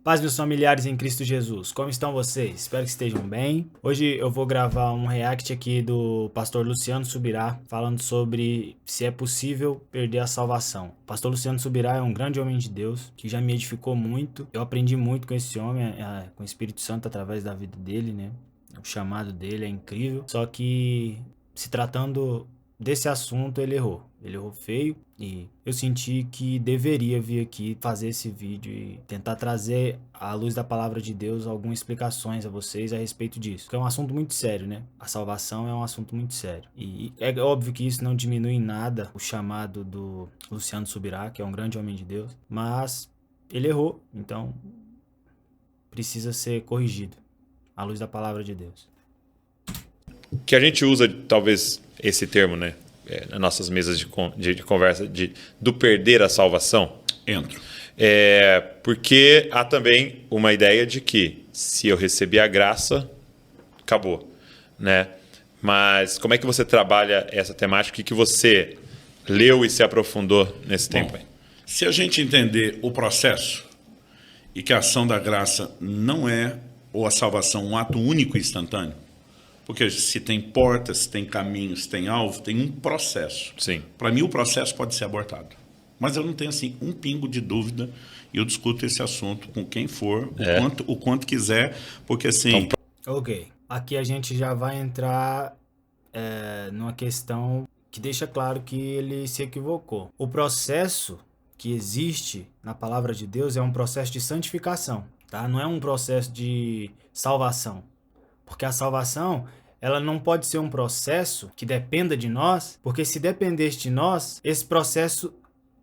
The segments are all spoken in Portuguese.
Paz, meus familiares em Cristo Jesus, como estão vocês? Espero que estejam bem. Hoje eu vou gravar um react aqui do pastor Luciano Subirá, falando sobre se é possível perder a salvação. O pastor Luciano Subirá é um grande homem de Deus, que já me edificou muito. Eu aprendi muito com esse homem, com o Espírito Santo através da vida dele, né? O chamado dele é incrível. Só que, se tratando desse assunto, ele errou. Ele errou feio e eu senti que deveria vir aqui fazer esse vídeo e tentar trazer à luz da palavra de Deus algumas explicações a vocês a respeito disso. Porque é um assunto muito sério, né? A salvação é um assunto muito sério. E é óbvio que isso não diminui em nada o chamado do Luciano Subirá, que é um grande homem de Deus, mas ele errou, então precisa ser corrigido à luz da palavra de Deus. Que a gente usa, talvez, esse termo, né? Nas nossas mesas de conversa, do perder a salvação. Entro. Porque há também uma ideia de que se eu receber a graça, acabou, né? Mas como é que você trabalha essa temática? O que você leu e se aprofundou nesse tempo aí? Se a gente entender o processo e que a ação da graça não é, ou a salvação, um ato único e instantâneo, porque se tem portas, se tem caminhos, se tem alvo, tem um processo. Sim. Para mim, o processo pode ser abortado. Mas eu não tenho assim um pingo de dúvida e eu discuto esse assunto com quem for, o quanto quiser, porque assim... Ok, aqui a gente já vai entrar numa questão que deixa claro que ele se equivocou. O processo que existe na palavra de Deus é um processo de santificação, tá? Não é um processo de salvação. Porque a salvação, ela não pode ser um processo que dependa de nós, porque se dependesse de nós, esse processo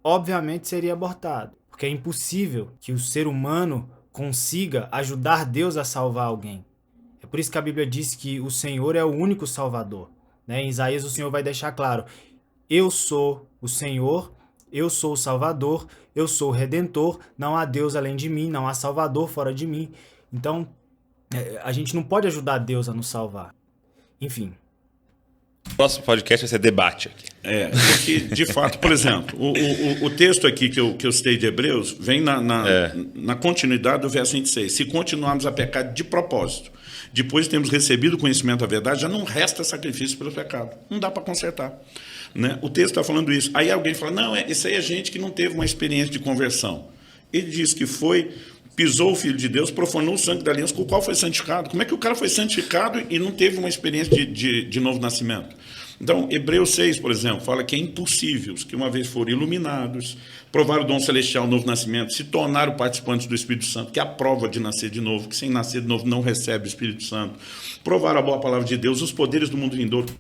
obviamente seria abortado. Porque é impossível que o ser humano consiga ajudar Deus a salvar alguém. É por isso que a Bíblia diz que o Senhor é o único Salvador, né? Em Isaías o Senhor vai deixar claro: eu sou o Senhor, eu sou o Salvador, eu sou o Redentor, não há Deus além de mim, não há Salvador fora de mim. Então, a gente não pode ajudar Deus a nos salvar. Enfim. Nosso podcast vai ser debate aqui. Porque, de fato, por exemplo, o texto aqui que eu citei de Hebreus vem na continuidade do verso 26. Se continuarmos a pecar de propósito, depois de termos recebido o conhecimento da verdade, já não resta sacrifício pelo pecado. Não dá para consertar. Né? O texto está falando isso. Aí alguém fala, não, isso aí é gente que não teve uma experiência de conversão. Ele diz que pisou o Filho de Deus, profanou o sangue da aliança com o qual foi santificado. Como é que o cara foi santificado e não teve uma experiência de novo nascimento? Então, Hebreus 6, por exemplo, fala que é impossível os que uma vez foram iluminados, provaram o dom celestial, o novo nascimento, se tornaram participantes do Espírito Santo, que é a prova de nascer de novo, que sem nascer de novo não recebe o Espírito Santo, provaram a boa palavra de Deus, os poderes do mundo vindouro.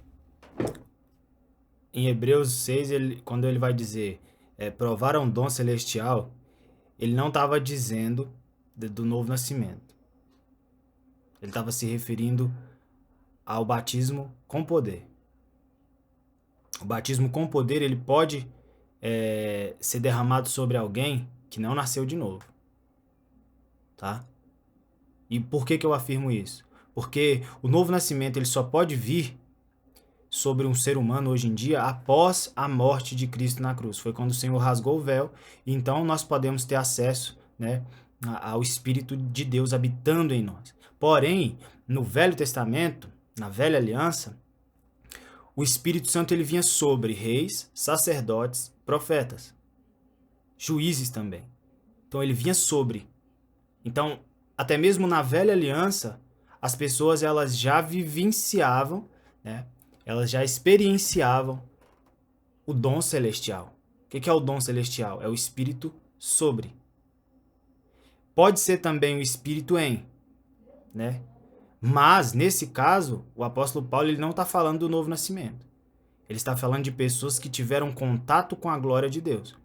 Em Hebreus 6, quando ele vai dizer provaram o dom celestial, ele não estava dizendo do novo nascimento. Ele estava se referindo ao batismo com poder. O batismo com poder, ele pode ser derramado sobre alguém que não nasceu de novo. Tá? E por que eu afirmo isso? Porque o novo nascimento ele só pode vir sobre um ser humano hoje em dia após a morte de Cristo na cruz. Foi quando o Senhor rasgou o véu, e então nós podemos ter acesso, né, ao Espírito de Deus habitando em nós. Porém, no Velho Testamento, na Velha Aliança, o Espírito Santo ele vinha sobre reis, sacerdotes, profetas, juízes também. Então ele vinha sobre. Então, até mesmo na Velha Aliança, as pessoas elas já vivenciavam, né? Elas já experienciavam o dom celestial. O que é o dom celestial? É o Espírito sobre. Pode ser também o Espírito em, né? Mas, nesse caso, o apóstolo Paulo ele não está falando do novo nascimento. Ele está falando de pessoas que tiveram contato com a glória de Deus.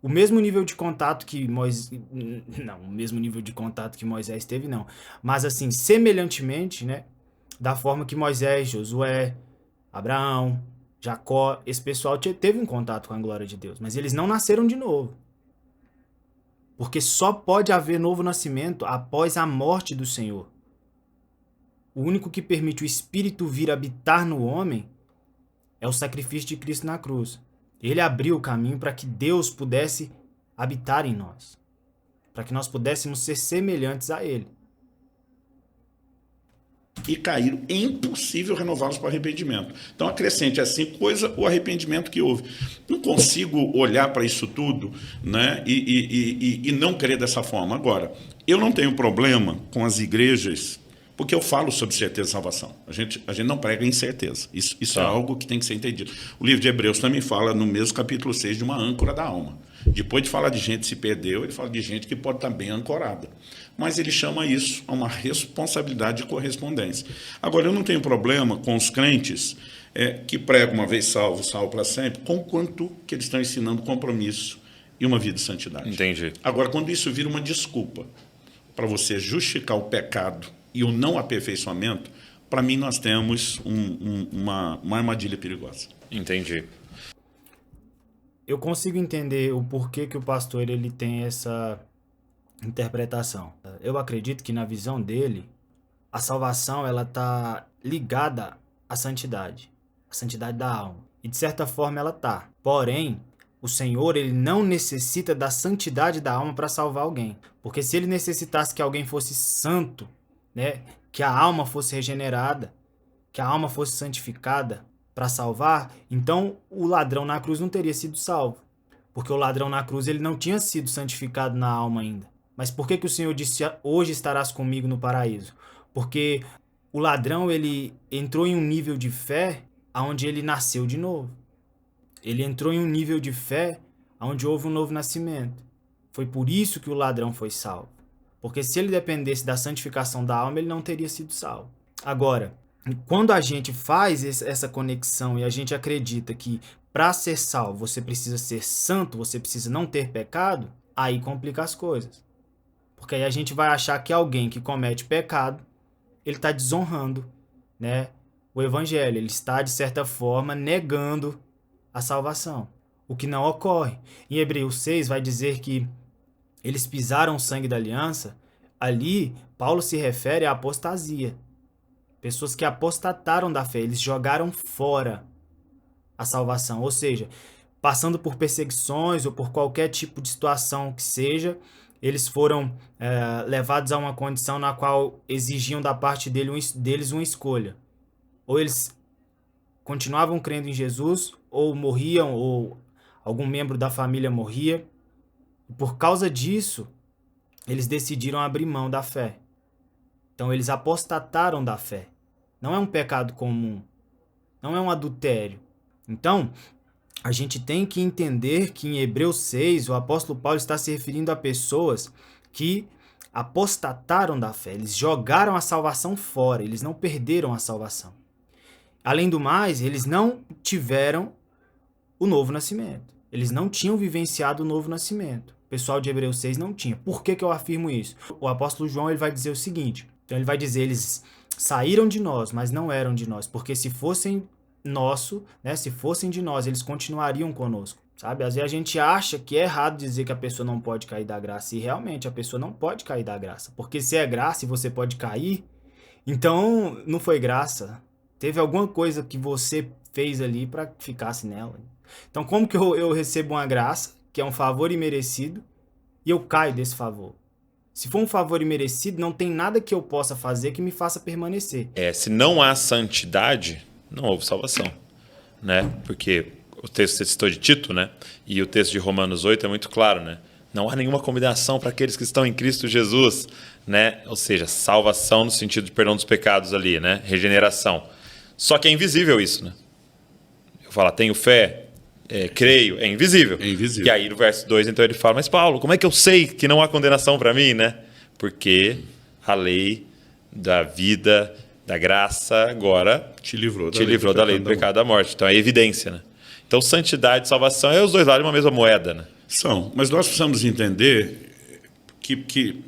O mesmo nível de contato que Moisés... Não, o mesmo nível de contato que Moisés teve, não. Mas, assim, semelhantemente, né? Da forma que Moisés, Josué, Abraão, Jacó, esse pessoal teve um contato com a glória de Deus. Mas eles não nasceram de novo. Porque só pode haver novo nascimento após a morte do Senhor. O único que permite o Espírito vir habitar no homem é o sacrifício de Cristo na cruz. Ele abriu o caminho para que Deus pudesse habitar em nós. para que nós pudéssemos ser semelhantes a Ele. E caíram. É impossível renová-los para arrependimento. Então, acrescente assim, coisa o arrependimento que houve. Não consigo olhar para isso tudo, né, e não crer dessa forma. Agora, eu não tenho problema com as igrejas, porque eu falo sobre certeza e salvação. A gente não prega incerteza. Isso é algo que tem que ser entendido. O livro de Hebreus também fala, no mesmo capítulo 6, de uma âncora da alma. Depois de falar de gente que se perdeu, ele fala de gente que pode estar bem ancorada. Mas ele chama isso a uma responsabilidade de correspondência. Agora, eu não tenho problema com os crentes que pregam uma vez salvo, salvo para sempre, com quanto que eles estão ensinando compromisso e uma vida de santidade. Entendi. Agora, quando isso vira uma desculpa para você justificar o pecado e o não aperfeiçoamento, para mim nós temos uma armadilha perigosa. Entendi. Eu consigo entender o porquê que o pastor ele tem essa interpretação. Eu acredito que na visão dele, a salvação ela está ligada à santidade da alma. E de certa forma ela está. Porém, o Senhor ele não necessita da santidade da alma para salvar alguém. Porque se ele necessitasse que alguém fosse santo, né, que a alma fosse regenerada, que a alma fosse santificada para salvar, então o ladrão na cruz não teria sido salvo. Porque o ladrão na cruz ele não tinha sido santificado na alma ainda. Mas por que o Senhor disse, hoje estarás comigo no paraíso? Porque o ladrão ele entrou em um nível de fé onde ele nasceu de novo. Ele entrou em um nível de fé onde houve um novo nascimento. Foi por isso que o ladrão foi salvo. Porque se ele dependesse da santificação da alma, ele não teria sido salvo. Agora, quando a gente faz essa conexão e a gente acredita que para ser salvo você precisa ser santo, você precisa não ter pecado, aí complica as coisas. Porque aí a gente vai achar que alguém que comete pecado, ele está desonrando, né, o evangelho. Ele está, de certa forma, negando a salvação. O que não ocorre. Em Hebreus 6 vai dizer que eles pisaram o sangue da aliança. Ali, Paulo se refere à apostasia. Pessoas que apostataram da fé, eles jogaram fora a salvação. Ou seja, passando por perseguições ou por qualquer tipo de situação que seja, eles foram levados a uma condição na qual exigiam da parte deles uma escolha. Ou eles continuavam crendo em Jesus, ou morriam, ou algum membro da família morria. E por causa disso, eles decidiram abrir mão da fé. Então eles apostataram da fé. Não é um pecado comum. Não é um adultério. Então, a gente tem que entender que em Hebreus 6, o apóstolo Paulo está se referindo a pessoas que apostataram da fé. Eles jogaram a salvação fora. Eles não perderam a salvação. Além do mais, eles não tiveram o novo nascimento. Eles não tinham vivenciado o novo nascimento. O pessoal de Hebreus 6 não tinha. Por que eu afirmo isso? O apóstolo João ele vai dizer o seguinte. Então ele vai dizer, eles saíram de nós, mas não eram de nós. Porque se fossem nosso, né, se fossem de nós, eles continuariam conosco. Sabe? Às vezes a gente acha que é errado dizer que a pessoa não pode cair da graça. E realmente a pessoa não pode cair da graça. Porque se é graça e você pode cair, então não foi graça. Teve alguma coisa que você fez ali para que ficasse nela. Então como que eu recebo uma graça, que é um favor imerecido, e eu caio desse favor? Se for um favor imerecido, não tem nada que eu possa fazer que me faça permanecer. Se não há santidade, não houve salvação, né? Porque o texto que você citou de Tito, né? E o texto de Romanos 8 é muito claro, né? Não há nenhuma condenação para aqueles que estão em Cristo Jesus, né? Ou seja, salvação no sentido de perdão dos pecados ali, né? Regeneração. Só que é invisível isso, né? Eu falo, tenho fé, creio, é invisível. É invisível. E aí no verso 2, então ele fala, mas Paulo, como é que eu sei que não há condenação para mim, né? Porque a lei da vida, da graça, agora te livrou da lei do pecado da morte. Então é evidência, né? Então santidade e salvação é os dois lados de uma mesma moeda, né? São, mas nós precisamos entender que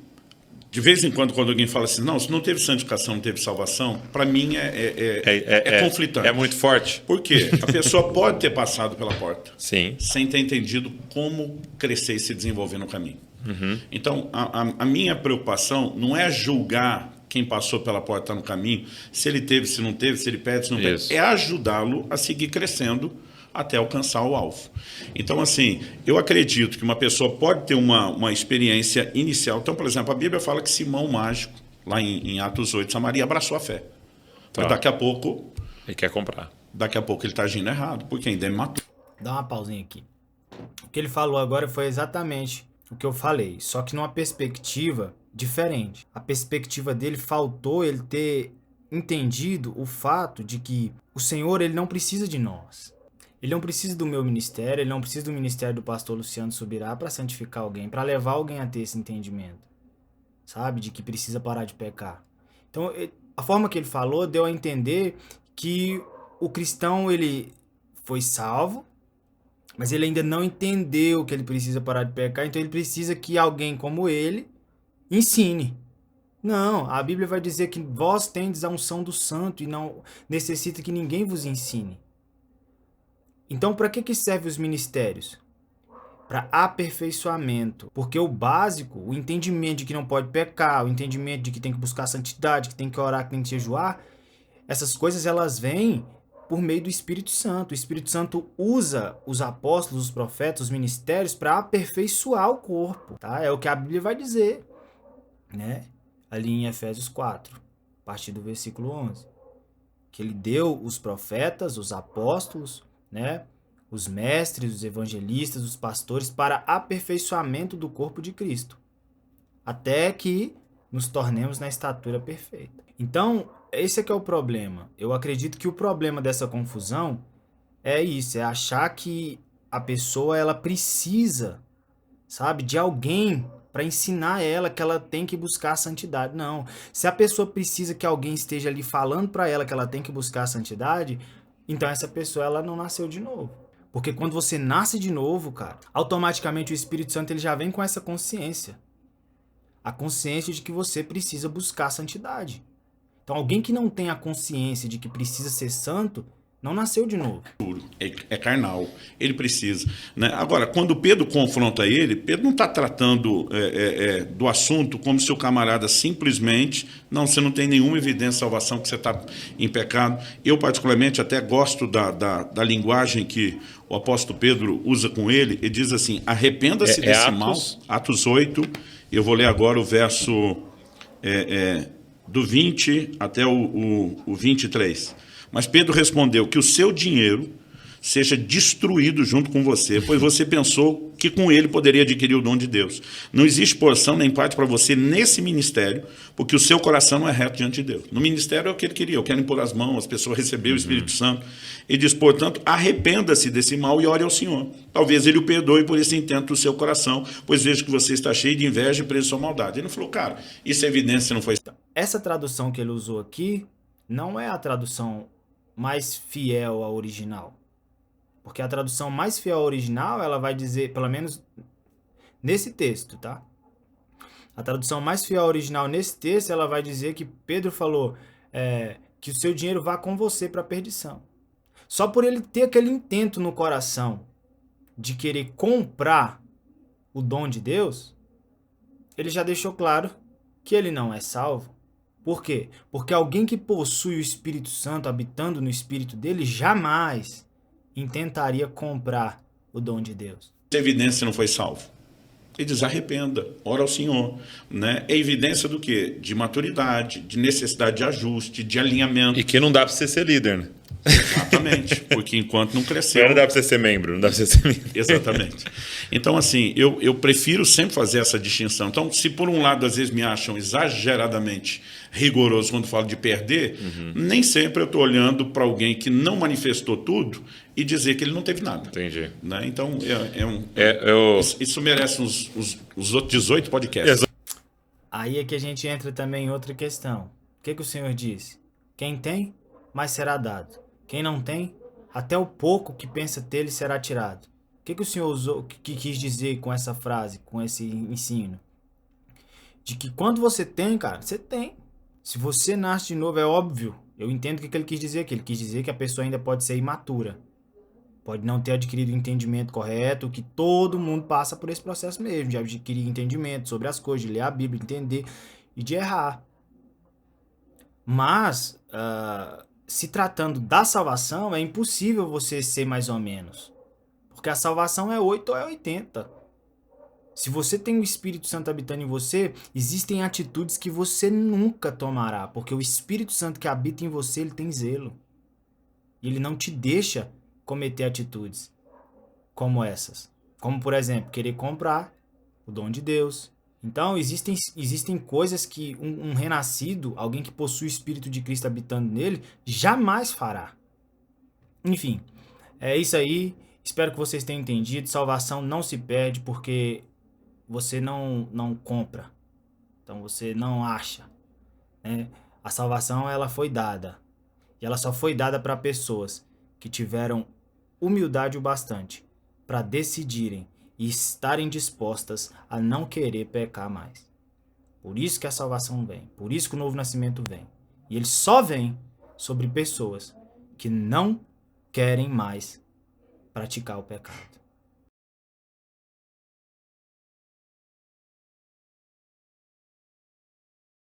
de vez em quando alguém fala assim, não, se não teve santificação, não teve salvação, para mim é conflitante. É muito forte. Por quê? A pessoa pode ter passado pela porta, sim, sem ter entendido como crescer e se desenvolver no caminho. Uhum. Então, a minha preocupação não é julgar quem passou pela porta está no caminho, se ele teve, se não teve, se ele pede, se não pede. É ajudá-lo a seguir crescendo até alcançar o alvo. Então, assim, eu acredito que uma pessoa pode ter uma experiência inicial. Então, por exemplo, a Bíblia fala que Simão Mágico, lá em Atos 8, Samaria, abraçou a fé. Tá. Mas daqui a pouco... Ele quer comprar. Daqui a pouco ele está agindo errado, porque ainda é imaturo. Dá uma pausinha aqui. O que ele falou agora foi exatamente o que eu falei, só que numa perspectiva diferente. A perspectiva dele faltou ele ter entendido o fato de que o Senhor, ele não precisa de nós. Ele não precisa do meu ministério, ele não precisa do ministério do pastor Luciano Subirá para santificar alguém, para levar alguém a ter esse entendimento, sabe? De que precisa parar de pecar. Então, a forma que ele falou deu a entender que o cristão, ele foi salvo, mas ele ainda não entendeu que ele precisa parar de pecar, então ele precisa que alguém como ele ensine. Não, a Bíblia vai dizer que vós tendes a unção do santo e não necessita que ninguém vos ensine. Então, para que servem os ministérios? Para aperfeiçoamento. Porque o básico, o entendimento de que não pode pecar, o entendimento de que tem que buscar santidade, que tem que orar, que tem que jejuar, essas coisas elas vêm por meio do Espírito Santo. O Espírito Santo usa os apóstolos, os profetas, os ministérios para aperfeiçoar o corpo. Tá? É o que a Bíblia vai dizer, né? Ali em Efésios 4, a partir do versículo 11. Que ele deu os profetas, os apóstolos, né? Os mestres, os evangelistas, os pastores para aperfeiçoamento do corpo de Cristo, até que nos tornemos na estatura perfeita. Então, esse é que é o problema. Eu acredito que o problema dessa confusão é isso, é achar que a pessoa ela precisa, sabe, de alguém para ensinar ela que ela tem que buscar a santidade. Não. Se a pessoa precisa que alguém esteja ali falando para ela que ela tem que buscar a santidade, então essa pessoa ela não nasceu de novo. Porque quando você nasce de novo, cara, automaticamente o Espírito Santo ele já vem com essa consciência. A consciência de que você precisa buscar a santidade. Então alguém que não tem a consciência de que precisa ser santo, não nasceu de novo. É carnal, ele precisa. Né? Agora, quando Pedro confronta ele, Pedro não está tratando do assunto como se o camarada simplesmente, não, você não tem nenhuma evidência de salvação, que você está em pecado. Eu, particularmente, até gosto da linguagem que o apóstolo Pedro usa com ele. Ele diz assim, arrependa-se desse mal. Atos 8, eu vou ler agora o verso do 20 até o 23. Mas Pedro respondeu que o seu dinheiro seja destruído junto com você, pois você pensou que com ele poderia adquirir o dom de Deus. Não existe porção nem parte para você nesse ministério, porque o seu coração não é reto diante de Deus. No ministério é o que ele queria, eu quero impor as mãos, as pessoas receber o Espírito Santo. Ele diz, portanto, arrependa-se desse mal e ore ao Senhor. Talvez ele o perdoe por esse intento do seu coração, pois vejo que você está cheio de inveja e preso à sua maldade. Ele não falou, cara, isso é evidência, não foi... Essa tradução que ele usou aqui não é a tradução mais fiel ao original. Porque a tradução mais fiel ao original, ela vai dizer, pelo menos nesse texto, tá? A tradução mais fiel ao original nesse texto, ela vai dizer que Pedro falou que o seu dinheiro vá com você para a perdição. Só por ele ter aquele intento no coração de querer comprar o dom de Deus, ele já deixou claro que ele não é salvo. Por quê? Porque alguém que possui o Espírito Santo habitando no espírito dele jamais intentaria comprar o dom de Deus. A evidência não foi salvo. Ele diz, arrependa, ora ao Senhor. Né? É evidência do quê? De maturidade, de necessidade de ajuste, de alinhamento. E que não dá para você ser líder, né? Exatamente, porque enquanto não cresceu... Não dá para você ser membro, não dá para você ser membro. Exatamente. Então, assim, eu prefiro sempre fazer essa distinção. Então, se por um lado, às vezes, me acham exageradamente rigoroso quando falo de perder, nem sempre eu estou olhando para alguém que não manifestou tudo e dizer que ele não teve nada. Entendi. Né? Então, isso merece os outros 18 podcasts. Aí é que a gente entra também em outra questão. O que o Senhor disse? Quem tem, mais será dado. Quem não tem, até o pouco que pensa ter lhe será tirado. O que o Senhor usou, que quis dizer com essa frase, com esse ensino? De que quando você tem, cara, você tem. Se você nasce de novo, é óbvio. Eu entendo o que ele quis dizer aqui. Ele quis dizer que a pessoa ainda pode ser imatura. Pode não ter adquirido o entendimento correto, que todo mundo passa por esse processo mesmo, de adquirir entendimento sobre as coisas, de ler a Bíblia, entender e de errar. Mas se tratando da salvação, é impossível você ser mais ou menos. Porque a salvação é 8 ou é 80. Se você tem o Espírito Santo habitando em você, existem atitudes que você nunca tomará. Porque o Espírito Santo que habita em você, ele tem zelo. E ele não te deixa cometer atitudes como essas. Como, por exemplo, querer comprar o dom de Deus. Então, existem coisas que um renascido, alguém que possui o Espírito de Cristo habitando nele, jamais fará. Enfim, é isso aí. Espero que vocês tenham entendido. Salvação não se perde porque você não compra. Então, você não acha. Né? A salvação, ela foi dada. E ela só foi dada para pessoas que tiveram humildade o bastante para decidirem e estarem dispostas a não querer pecar mais. Por isso que a salvação vem. Por isso que o novo nascimento vem. E ele só vem sobre pessoas que não querem mais praticar o pecado.